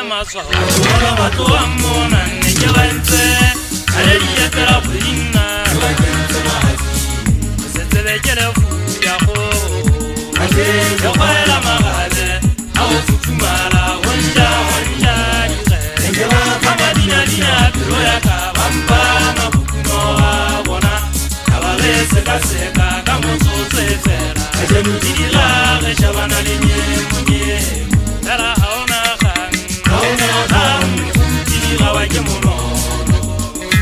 maswa bona batho ba mona ne ke ba ntse ale di etela bina se tsebe ke le fu ya go ate yo kwela magale a o futumala wonja di ke ba kama dina tlo ya ka bamba mabukuno wa bona ka ba le seka ka motso tsefela je mo dira re shabana le nye tara haona dira wa ke mono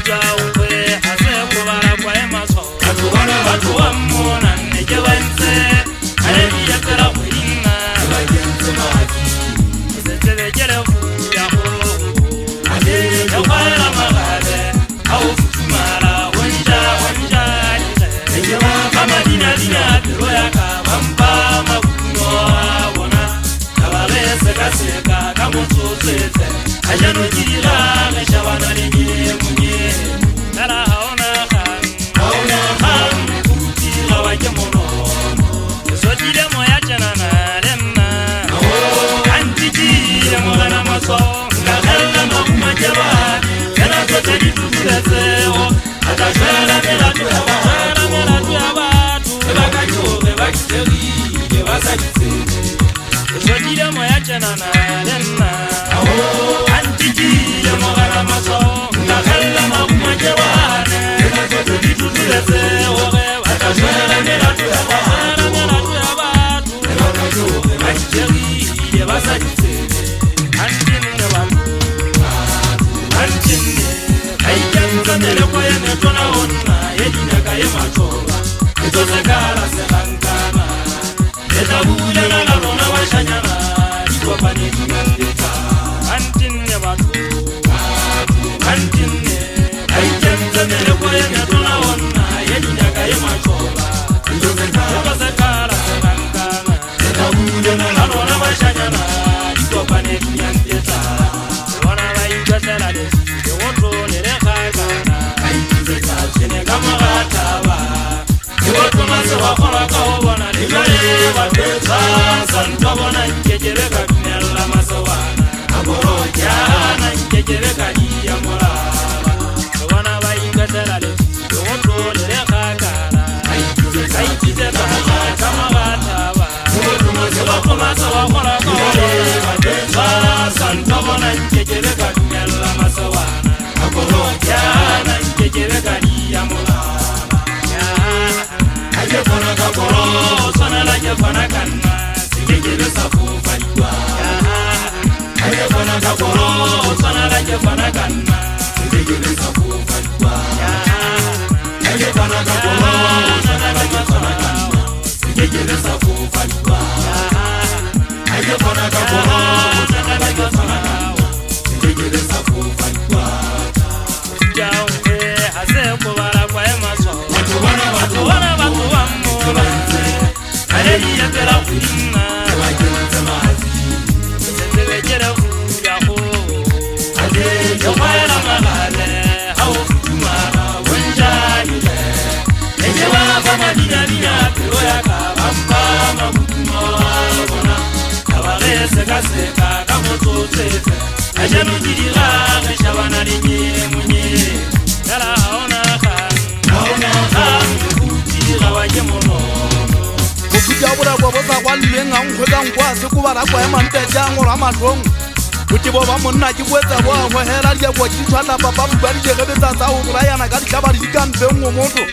ja o be a se go bara kwa e maso batho ba mona ne ke ba ntse ale di ya tera go ina ba ke ntse mati se tsebe ke le fu ya go ade yo kwela magale a o futumala wonja di ke ba kama dina tlo ya ka bamba mabuno a bona ka ba le seka ka motso tsetse a jano dira re shabana le nye tara haona dira wa ke mono so dile moya tjanana le nna anti dile mogana maso ka gella maguma ke ba tsena tsote di tutsetse o ata jela melato ya batho ba ka jore ba kiteri ke ba sa ditsetse so dile moya tjanana le nna anti dile mogana maso ka gella maguma ke ba tsena tsote di tutsetse o ata jela melato ya batho ba ka jore ba kiteri ke ba sa ditsetse anti ne ba anti ai kanza nele kwa yene tona onna yedina ka yemachoba itozekala serankana etabule la lona wa shanyana dikopane dinandeta antinne batho antinne ai kanza nele kwa yene tona onna yedina ka yemachoba itozekala serankana etabule la lona wa shanyana dikopane dinandeta wana ba ikasela de wa khona ka o bona le jale ba tsa santo bona nkejele ka dumella masawana aboro jana nkejele ka dia mora bona ba ikatela le oto le khakala ai tse ba ka magata ba wa khona ka o ba tsa santo bona nkejele ka dumella masawana aboro jana nkejele ka dia mora ke fana ka koro sona la ke fana kana sikejele safufa diwa ke fana ka koro sona la ke fana kana sikejele safufa diwa ke fana ka koro sona la ke fana kana sikejele safufa diwa ke fana ka koro sona la ke fana kana sikejele safufa diwa jao hase ko bara kwa emaso watu wana Aleli ya tera kuina Wajenta mazi Sentele jere fuya ho Aleli ya waela magale Hao kutumara Wanjani Enye waka madina Pero ya kabamba Magutuma Bona Kabare seka Kamoto tete Ajanu jirira Reshabana linye Mwenye Kala haona Kutira waje mono Kujabura kwa bosa kwa lenga ngweka ngwa se ku bara kwa mante jango ra matlong Kutibo ba monna ki bwetsa bo ho hela ya kwa tshwana papa ba di gebe tsa tsa o ra yana ka di kabari di ka mpe ngo moto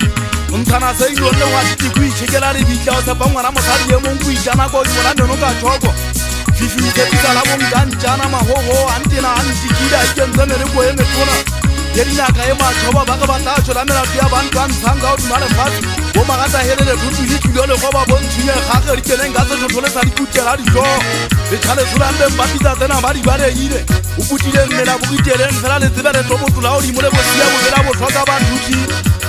Mntana se ilo le wa di ku itshekela le di tla o sa ba ngwana mosadi ye mong ku itjana go yona nono ka tshoko Fifi ke pisa la bong dan jana ma ho antina anti kida ikentse ne le go ene tona Yerina ka ema choba ba ka ba ta chola mera dia ban kan sanga o mare fati bo magata helele rutu hitlo le go ba bontshiye ga ge ri keleng ga se tshole sa di kutela di jo le tshale tsulambe mbapita tsena ba di bare ile o putile mmela bo itele fela le tsebere tlo botula o di mo le bo sia bo bela bo tlhoka ba thuti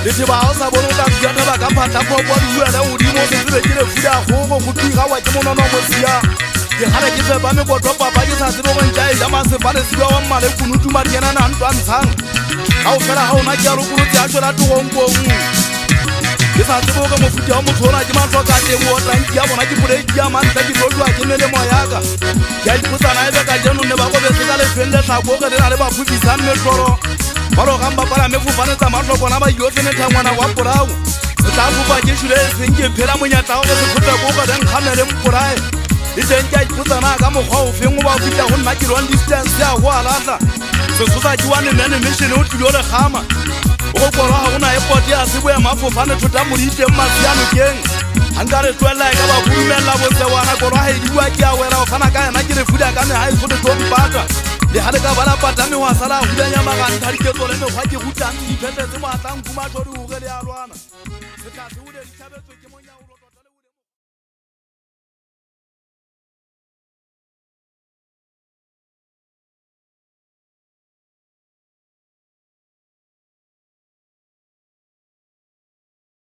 le tseba o sa bona ka tsana ba ka phata go bo di uela o di mo se tsebe ke le fuda go go tira wa ke monono mo sia ke hare ke tseba me go topa ba ke sa tsebo go ntja e jama se ba le sia wa mmale kunutu ma diena na ntwa ntshang ha o fela ha o na ke a ro kuro tsa tsola to go ke sa tsebo go mo futa o mo tsona ke ma tloka teng o tla ke a bona ke pole ke a mantsa ke tlo ke nele mo yaka ke a iputsana e ka jeno ne ba go be se ka le feng le tlhako ge le na le baphupisang metloro ba logang ba palame fofane tsa matlhokona ba yofenetha ngwana wa porao se tla fofa ke šule e seng ke phela monyatlago ge sekgotla boka denkgamele mporae le teng ke a ipotsana ka mokgwa o feng o ba fitla go nna ke long distance ya go a latla sesotsa ke wa nenene mission o tlile o le gama o go korwa ga gona eport ya sebo ya mafofane thota moditeng masianokeng a nka re tloelela e ka ba bodumelela botsewana korwa ga ediwa ke a wela go fana ka yena ke re fuda ka mega e sote tompata le ga le ka bala patame wa sala a hudanya maganta diketso le mekgwa ke rutang diphetetse moatlang kumatlodi go ge le a lwana se tla se ode ditšhabetswe